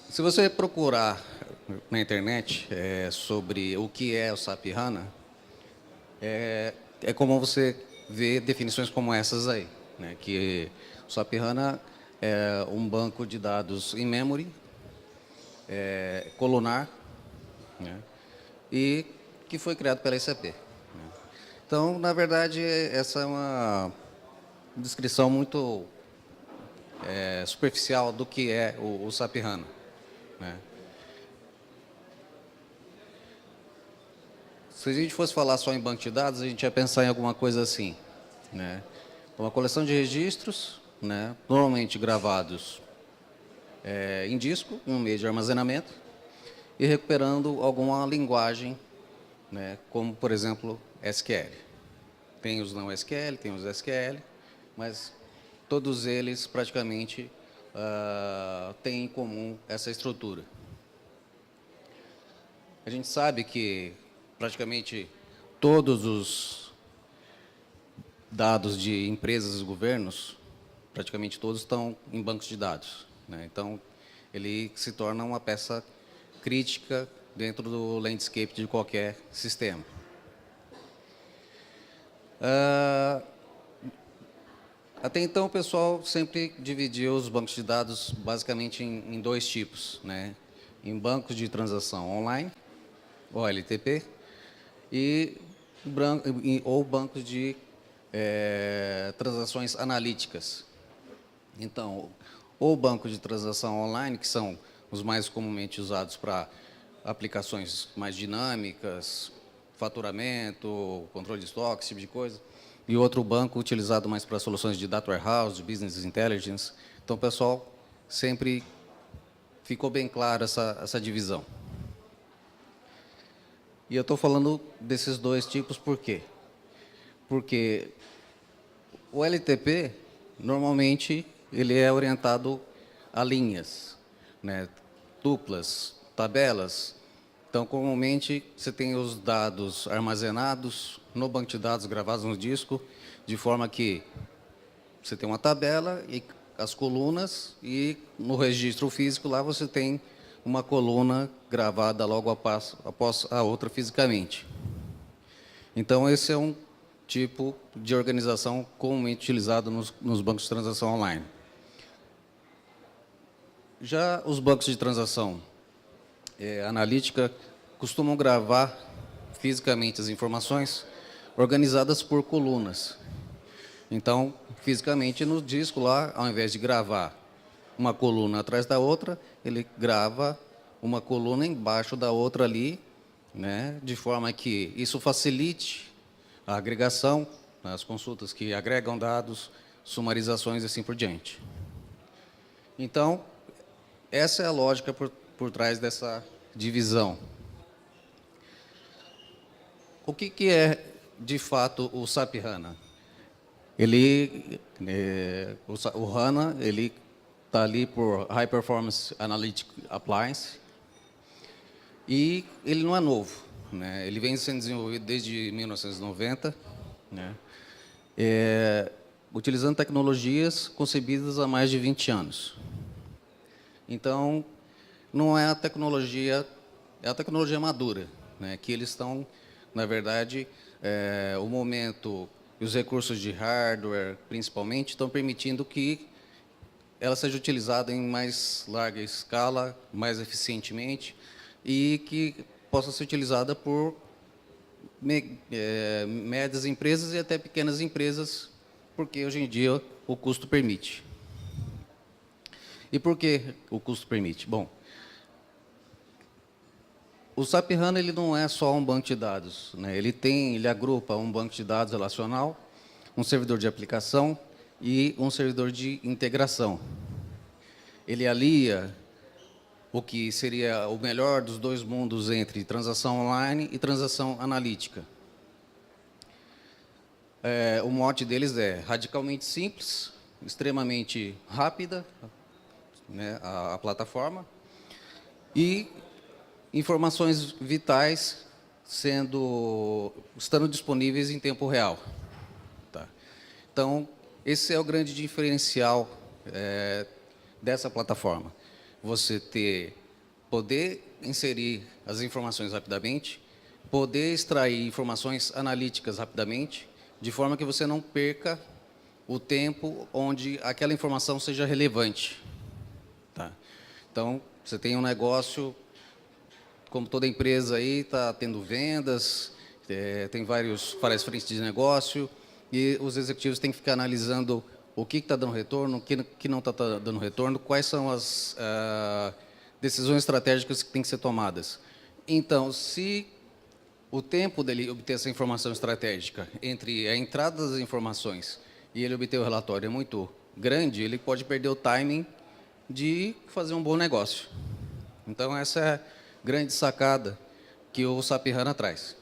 Se você procurar na internet sobre o que é o SAP HANA, é comum você ver definições como essas aí, né? Que o SAP HANA é um banco de dados in memory, colunar, né? E que foi criado pela SAP. Então, na verdade, essa é uma descrição muito superficial do que é o SAP HANA, né? Se a gente fosse falar só em banco de dados, a gente ia pensar em alguma coisa assim, né? Uma coleção de registros, né? Normalmente gravados em disco, em um meio de armazenamento, e recuperando alguma linguagem, né? Como, por exemplo, SQL. Tem os não SQL, tem os SQL, mas todos eles praticamente têm em comum essa estrutura. A gente sabe que praticamente todos os dados de empresas e governos, praticamente todos estão em bancos de dados, né? Então, ele se torna uma peça crítica dentro do landscape de qualquer sistema. Até então, o pessoal sempre dividiu os bancos de dados basicamente em dois tipos, né? Em bancos de transação online, OLTP, e ou bancos de transações analíticas. Então, ou banco de transação online, que são os mais comumente usados para aplicações mais dinâmicas, faturamento, controle de estoque, esse tipo de coisa, e outro banco utilizado mais para soluções de data warehouse, de business intelligence. Então, pessoal, sempre ficou bem claro essa divisão. E eu estou falando desses dois tipos por quê? Porque o LTP, normalmente, ele é orientado a linhas, né? Duplas, tabelas. Então, comumente, você tem os dados armazenados no banco de dados, gravados no disco, de forma que você tem uma tabela e as colunas, e no registro físico lá você tem uma coluna gravada logo após a outra fisicamente. Então, esse é um tipo de organização comumente utilizado nos bancos de transação online. Já os bancos de transação analítica costumam gravar fisicamente as informações organizadas por colunas. Então, fisicamente no disco lá, ao invés de gravar uma coluna atrás da outra, ele grava uma coluna embaixo da outra ali, né, de forma que isso facilite a agregação, as consultas que agregam dados, sumarizações e assim por diante. Então, essa é a lógica por trás dessa divisão. O que é, de fato, o SAP HANA? O HANA, ele está ali por High Performance Analytic Appliance, e ele não é novo, né? Ele vem sendo desenvolvido desde 1990, né? Utilizando tecnologias concebidas há mais de 20 anos. Então, não é a tecnologia, é a tecnologia madura, né? Que eles estão, na verdade, o momento e os recursos de hardware, principalmente, estão permitindo que ela seja utilizada em mais larga escala, mais eficientemente, e que possa ser utilizada por médias empresas e até pequenas empresas, porque hoje em dia o custo permite. E por que o custo permite? Bom, o SAP HANA ele não é só um banco de dados, né? Ele agrupa um banco de dados relacional, um servidor de aplicação e um servidor de integração. Ele alia o que seria o melhor dos dois mundos entre transação online e transação analítica. O mote deles é radicalmente simples, extremamente rápida, né, a plataforma, e informações vitais estando disponíveis em tempo real. Tá? Então, esse é o grande diferencial dessa plataforma. você poder inserir as informações rapidamente, poder extrair informações analíticas rapidamente, de forma que você não perca o tempo onde aquela informação seja relevante. Tá? Então, você tem um negócio, como toda empresa aí, está tendo vendas, tem várias frentes de negócio, e os executivos têm que ficar analisando o que está dando retorno, o que não está dando retorno, quais são as decisões estratégicas que têm que ser tomadas. Então, se o tempo dele obter essa informação estratégica entre a entrada das informações e ele obter o relatório é muito grande, ele pode perder o timing de fazer um bom negócio. Então, essa é a grande sacada que o SAP HANA traz.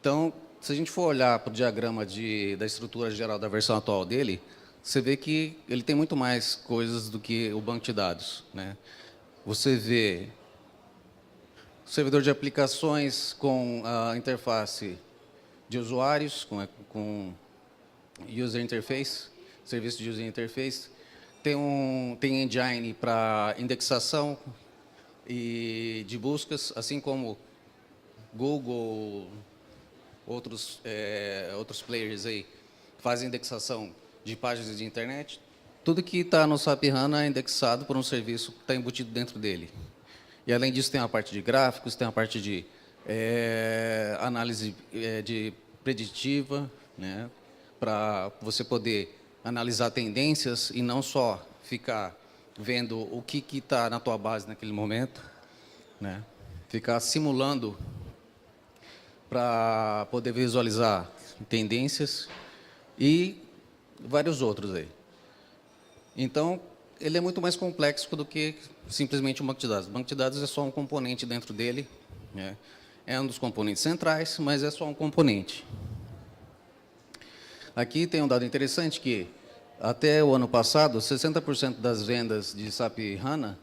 Então, se a gente for olhar para o diagrama da estrutura geral da versão atual dele, você vê que ele tem muito mais coisas do que o banco de dados, né? Você vê o servidor de aplicações com a interface de usuários, com user interface, serviço de user interface. Tem engine para indexação e de buscas, assim como Google, outros players aí fazem indexação de páginas de internet. Tudo que está no SAP HANA é indexado por um serviço que está embutido dentro dele. E, além disso, tem a parte de gráficos, tem a parte de análise de preditiva, né, para você poder analisar tendências e não só ficar vendo o que está na tua base naquele momento, né, ficar simulando para poder visualizar tendências e vários outros aí. Então, ele é muito mais complexo do que simplesmente um banco de dados. O banco de dados é só um componente dentro dele, né? É um dos componentes centrais, mas é só um componente. Aqui tem um dado interessante que, até o ano passado, 60% das vendas de SAP HANA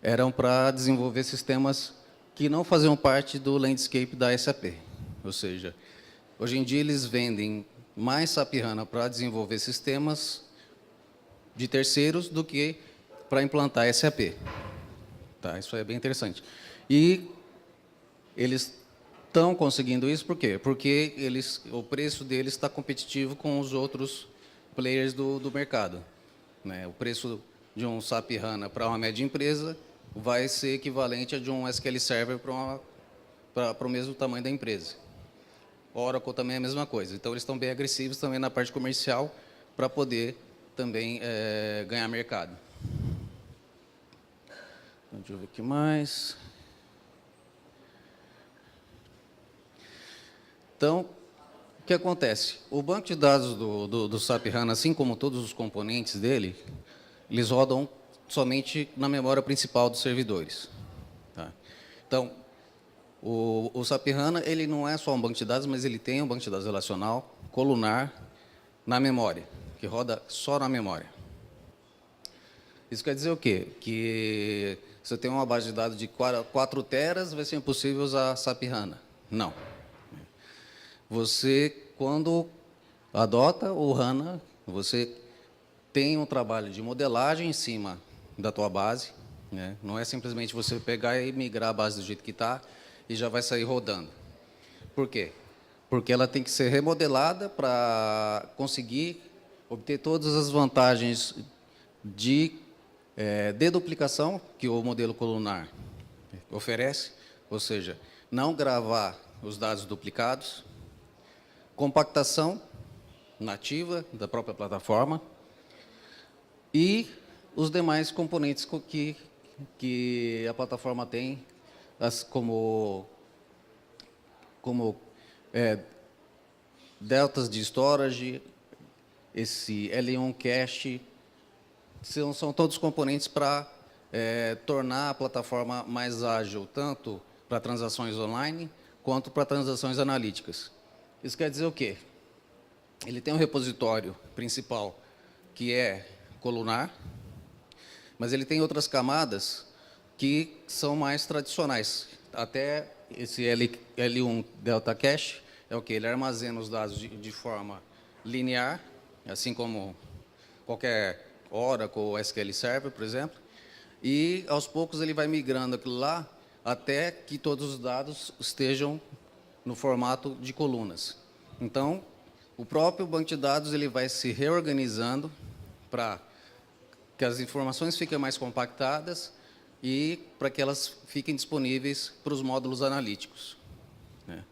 eram para desenvolver sistemas que não faziam parte do landscape da SAP. Ou seja, hoje em dia eles vendem mais SAP HANA para desenvolver sistemas de terceiros do que para implantar SAP. Tá, isso é bem interessante. E eles estão conseguindo isso por quê? Porque o preço deles está competitivo com os outros players do mercado, né? O preço de um SAP HANA para uma média empresa vai ser equivalente a de um SQL Server para o mesmo tamanho da empresa. Oracle também é a mesma coisa. Então, eles estão bem agressivos também na parte comercial para poder também ganhar mercado. Então, deixa eu ver o que mais. Então, o que acontece? O banco de dados do SAP HANA, assim como todos os componentes dele, eles rodam somente na memória principal dos servidores. Tá? Então, o SAP HANA ele não é só um banco de dados, mas ele tem um banco de dados relacional, colunar, na memória, que roda só na memória. Isso quer dizer o quê? Que você tem uma base de dados de 4 teras, vai ser impossível usar SAP HANA. Não. Você, quando adota o HANA, você tem um trabalho de modelagem em cima da tua base, né? Não é simplesmente você pegar e migrar a base do jeito que está e já vai sair rodando. Por quê? Porque ela tem que ser remodelada para conseguir obter todas as vantagens de deduplicação que o modelo colunar oferece, ou seja, não gravar os dados duplicados, compactação nativa da própria plataforma e os demais componentes que a plataforma tem, como deltas de storage, esse L1 cache, são todos componentes para tornar a plataforma mais ágil, tanto para transações online quanto para transações analíticas. Isso quer dizer o quê? Ele tem um repositório principal, que é colunar, mas ele tem outras camadas que são mais tradicionais. Até esse L1 Delta Cache é o quê? Ele armazena os dados de forma linear, assim como qualquer Oracle, SQL Server, por exemplo, e aos poucos ele vai migrando aquilo lá até que todos os dados estejam no formato de colunas. Então, o próprio banco de dados ele vai se reorganizando para que as informações fiquem mais compactadas e para que elas fiquem disponíveis para os módulos analíticos, né?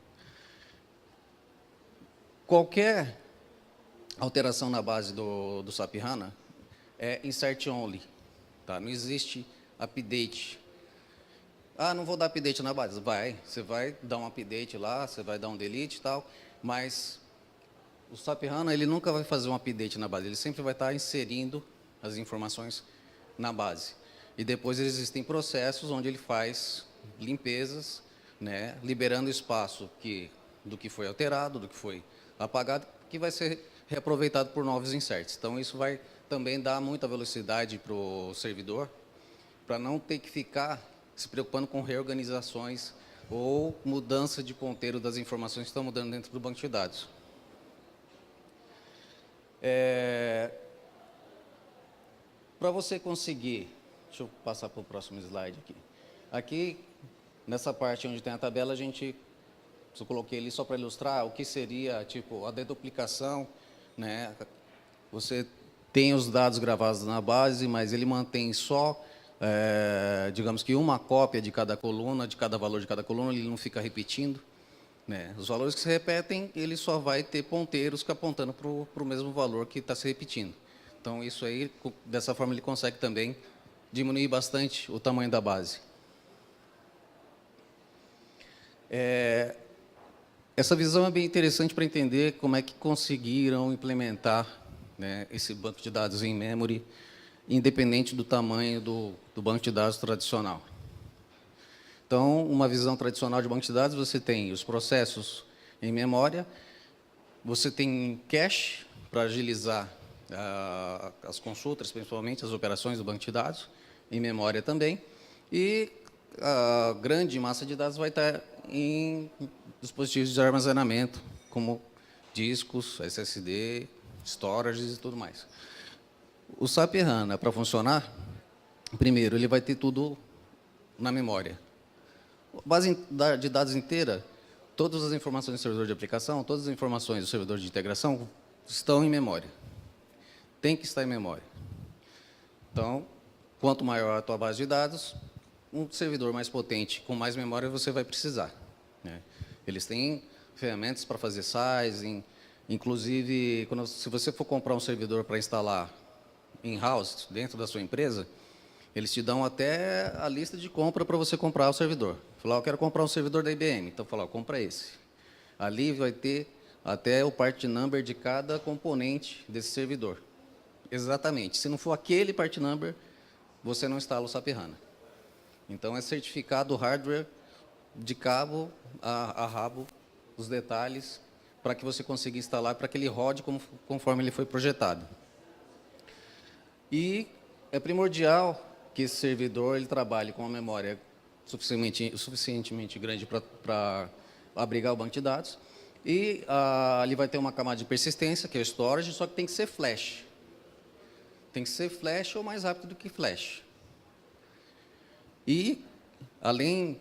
Qualquer alteração na base do SAP HANA é insert only, tá? Não existe update. Ah, não vou dar update na base. Você vai dar um update lá, você vai dar um delete e tal, mas o SAP HANA ele nunca vai fazer um update na base, ele sempre vai estar inserindo as informações na base. E depois existem processos onde ele faz limpezas, né, liberando espaço do que foi alterado, do que foi apagado, que vai ser reaproveitado por novos inserts. Então, isso vai também dar muita velocidade para o servidor, para não ter que ficar se preocupando com reorganizações ou mudança de ponteiro das informações que estão mudando dentro do banco de dados. Para você conseguir, deixa eu passar para o próximo slide aqui. Aqui, nessa parte onde tem a tabela, eu coloquei ali só para ilustrar o que seria tipo a deduplicação, né? Você tem os dados gravados na base, mas ele mantém só, digamos que uma cópia de cada coluna, de cada valor de cada coluna, ele não fica repetindo, né? Os valores que se repetem, ele só vai ter ponteiros que apontando para o mesmo valor que está se repetindo. Então, isso aí, dessa forma, ele consegue também diminuir bastante o tamanho da base. Essa visão é bem interessante para entender como é que conseguiram implementar, né, esse banco de dados em memory, independente do tamanho do banco de dados tradicional. Então, uma visão tradicional de banco de dados, você tem os processos em memória, você tem cache para agilizar as consultas, principalmente as operações do banco de dados, em memória também, e a grande massa de dados vai estar em dispositivos de armazenamento, como discos, SSD, storages e tudo mais. O SAP HANA, para funcionar, primeiro, ele vai ter tudo na memória. A base de dados inteira, todas as informações do servidor de aplicação, todas as informações do servidor de integração estão em memória. Tem que estar em memória. Então, quanto maior a tua base de dados, um servidor mais potente, com mais memória, você vai precisar, né? Eles têm ferramentas para fazer sizing, inclusive, se você for comprar um servidor para instalar in-house, dentro da sua empresa, eles te dão até a lista de compra para você comprar o servidor. Falar, eu quero comprar um servidor da IBM, então falar, compra esse. Ali vai ter até o part number de cada componente desse servidor. Exatamente. Se não for aquele part number, você não instala o SAP HANA. Então, é certificado hardware de cabo a rabo, os detalhes, para que você consiga instalar, para que ele rode conforme ele foi projetado. E é primordial que esse servidor ele trabalhe com uma memória suficientemente grande para abrigar o banco de dados. E ali vai ter uma camada de persistência, que é o storage, só que tem que ser flash. Tem que ser flash ou mais rápido do que flash. E, além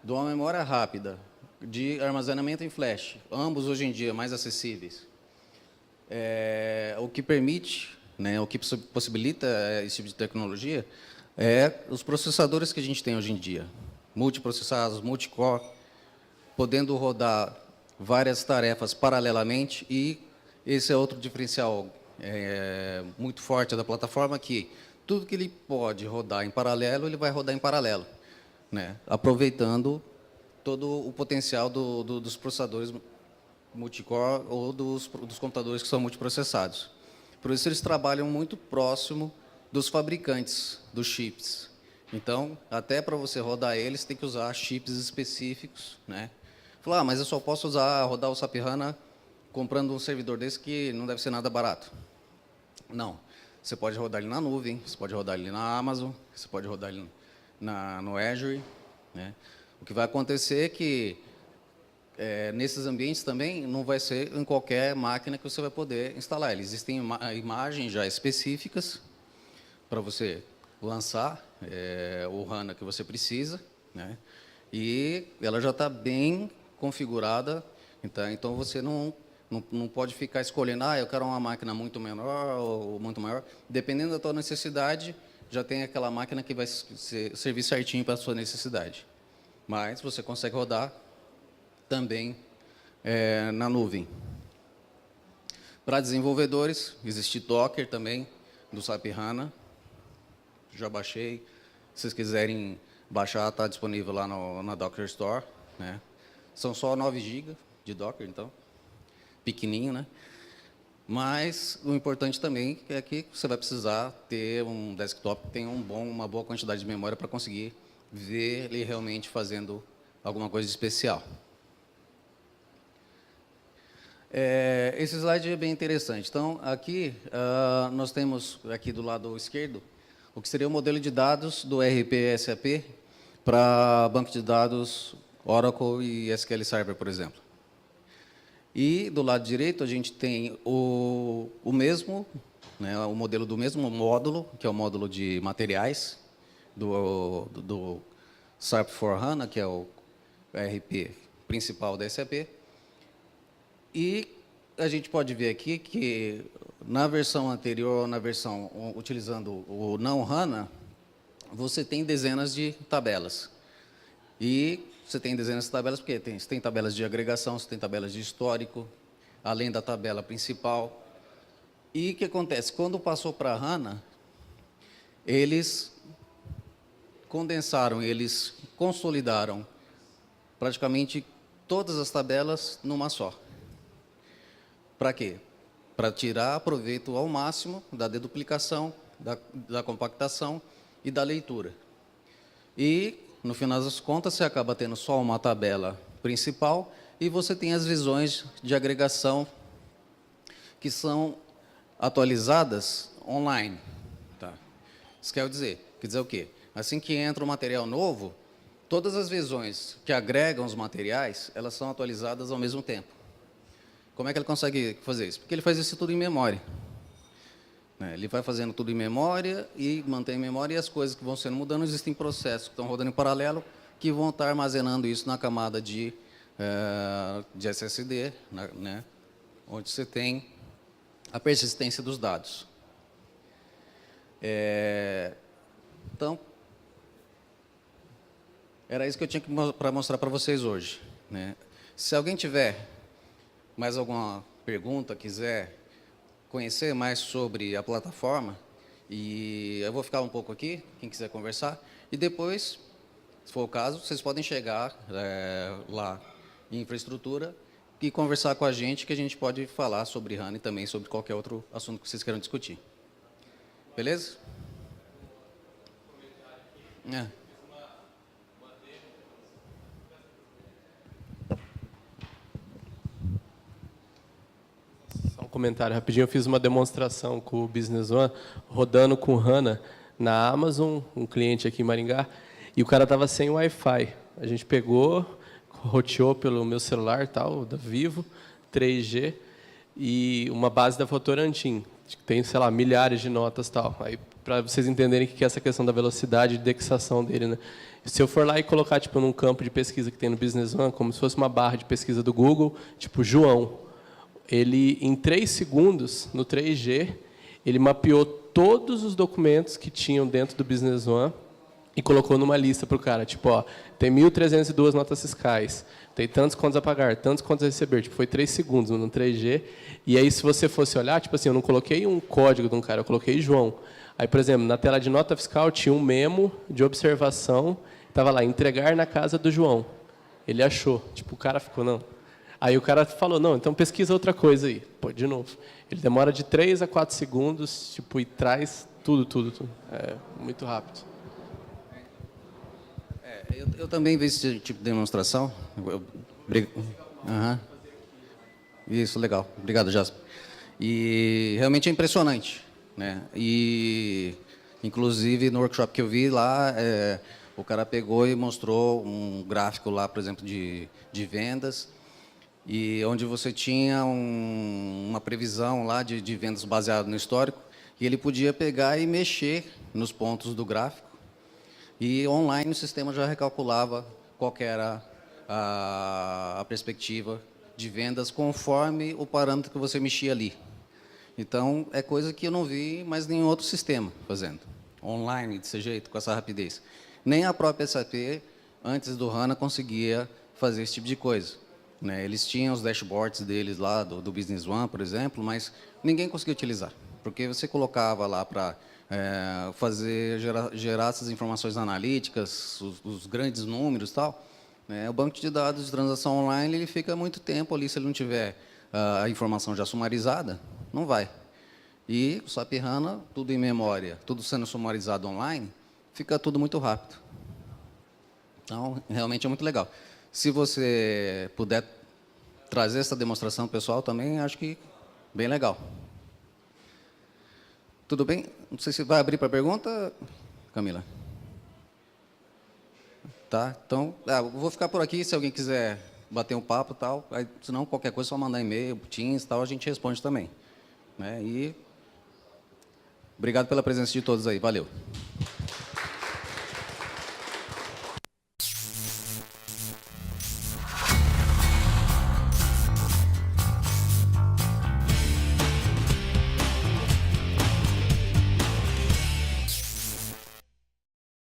de uma memória rápida, de armazenamento em flash, ambos hoje em dia mais acessíveis, o que permite, né, o que possibilita esse tipo de tecnologia é os processadores que a gente tem hoje em dia, multiprocessados, multicore, podendo rodar várias tarefas paralelamente, e esse é outro diferencial muito forte da plataforma, que tudo que ele pode rodar em paralelo, ele vai rodar em paralelo, né, aproveitando todo o potencial dos processadores multicore ou dos computadores que são multiprocessados. Por isso, eles trabalham muito próximo dos fabricantes dos chips. Então, até para você rodar eles, tem que usar chips específicos, né? Falar, mas eu só posso rodar o SAP HANA comprando um servidor desse que não deve ser nada barato. Não. Você pode rodar ele na nuvem, você pode rodar ele na Amazon, você pode rodar ele no Azure, né? O que vai acontecer é que, nesses ambientes também, não vai ser em qualquer máquina que você vai poder instalar. Existem imagens já específicas, para você lançar o HANA que você precisa, né? E ela já está bem configurada, então você não pode ficar escolhendo, eu quero uma máquina muito menor ou muito maior. Dependendo da tua necessidade, já tem aquela máquina que vai servir certinho para a sua necessidade. Mas você consegue rodar também na nuvem. Para desenvolvedores, existe Docker também, do SAP HANA. Já baixei. Se vocês quiserem baixar, está disponível lá na Docker Store, né? São só 9 GB de Docker, então, pequenininho, né? Mas o importante também é que você vai precisar ter um desktop que tenha uma boa quantidade de memória para conseguir ver ele realmente fazendo alguma coisa especial. Esse slide é bem interessante. Então, aqui, nós temos, aqui do lado esquerdo, o que seria o modelo de dados do ERP SAP para banco de dados Oracle e SQL Server, por exemplo. E, do lado direito, a gente tem o mesmo, né, o modelo do mesmo módulo, que é o módulo de materiais do SAP S/4HANA, que é o ERP principal da SAP. E a gente pode ver aqui que, na versão anterior, na versão utilizando o não HANA, você tem dezenas de tabelas. E você tem dezenas de tabelas porque você tem tabelas de agregação, você tem tabelas de histórico, além da tabela principal. E o que acontece? Quando passou para a HANA, eles condensaram, eles consolidaram praticamente todas as tabelas numa só. Para quê? Para tirar proveito ao máximo da deduplicação, da compactação e da leitura. E, no final das contas, você acaba tendo só uma tabela principal e você tem as visões de agregação que são atualizadas online. Tá? Isso quer dizer o quê? Assim que entra um material novo, todas as visões que agregam os materiais, elas são atualizadas ao mesmo tempo. Como é que ele consegue fazer isso? Porque ele faz isso tudo em memória. Ele vai fazendo tudo em memória e mantém em memória, e as coisas que vão sendo mudando, existem processos que estão rodando em paralelo, que vão estar armazenando isso na camada de SSD, né, onde você tem a persistência dos dados. Então, era isso que eu tinha para mostrar para vocês hoje, né? Se alguém tiver mais alguma pergunta, quiser conhecer mais sobre a plataforma, e eu vou ficar um pouco aqui, quem quiser conversar, e depois, se for o caso, vocês podem chegar lá em infraestrutura e conversar com a gente, que a gente pode falar sobre HANA e também sobre qualquer outro assunto que vocês queiram discutir. Beleza? Só um comentário rapidinho. Eu fiz uma demonstração com o Business One, rodando com HANA na Amazon, um cliente aqui em Maringá, e o cara estava sem Wi-Fi. A gente pegou, roteou pelo meu celular, tal, da Vivo, 3G, e uma base da Votorantim. Tem, sei lá, milhares de notas, tal. Aí, para vocês entenderem o que é essa questão da velocidade de indexação dele, né? Se eu for lá e colocar, tipo, num campo de pesquisa que tem no Business One, como se fosse uma barra de pesquisa do Google, tipo, João, ele, em 3 segundos, no 3G, ele mapeou todos os documentos que tinham dentro do Business One e colocou numa lista para o cara, tipo, ó, tem 1.302 notas fiscais, tem tantos contos a pagar, tantos contos a receber, tipo, foi 3 segundos no 3G, e aí, se você fosse olhar, tipo assim, eu não coloquei um código de um cara, eu coloquei João. Aí, por exemplo, na tela de nota fiscal tinha um memo de observação, estava lá, entregar na casa do João. Ele achou, tipo, o cara ficou, não. Aí o cara falou, não, então pesquisa outra coisa aí. Pô, de novo. Ele demora de 3 a 4 segundos, tipo, e traz tudo. É muito rápido. Eu também vi esse tipo de demonstração. Isso, legal. Obrigado, Jasper. E realmente é impressionante, né? E, inclusive, no workshop que eu vi lá, o cara pegou e mostrou um gráfico lá, por exemplo, de vendas, e onde você tinha uma previsão lá de vendas baseada no histórico, E ele podia pegar e mexer nos pontos do gráfico, e online o sistema já recalculava qual que era a perspectiva de vendas conforme o parâmetro que você mexia ali. Então, é coisa que eu não vi mais nenhum outro sistema fazendo. Online, desse jeito, com essa rapidez. Nem a própria SAP, antes do HANA, conseguia fazer esse tipo de coisa. Né? Eles tinham os dashboards deles lá, do Business One, por exemplo, mas ninguém conseguia utilizar. Porque você colocava lá para gerar essas informações analíticas, os grandes números e tal. Né? O banco de dados de transação online ele fica muito tempo ali, se ele não tiver a informação já sumarizada, não vai. E o SAP HANA, tudo em memória, tudo sendo sumarizado online, fica tudo muito rápido. Então, realmente é muito legal. Se você puder trazer essa demonstração pessoal também, acho que bem legal. Tudo bem? Não sei se vai abrir para pergunta, Camila. Tá? Então, eu vou ficar por aqui, se alguém quiser bater um papo e tal, aí, se não, qualquer coisa, é só mandar e-mail, Teams e tal, a gente responde também. Né? E obrigado pela presença de todos aí. Valeu.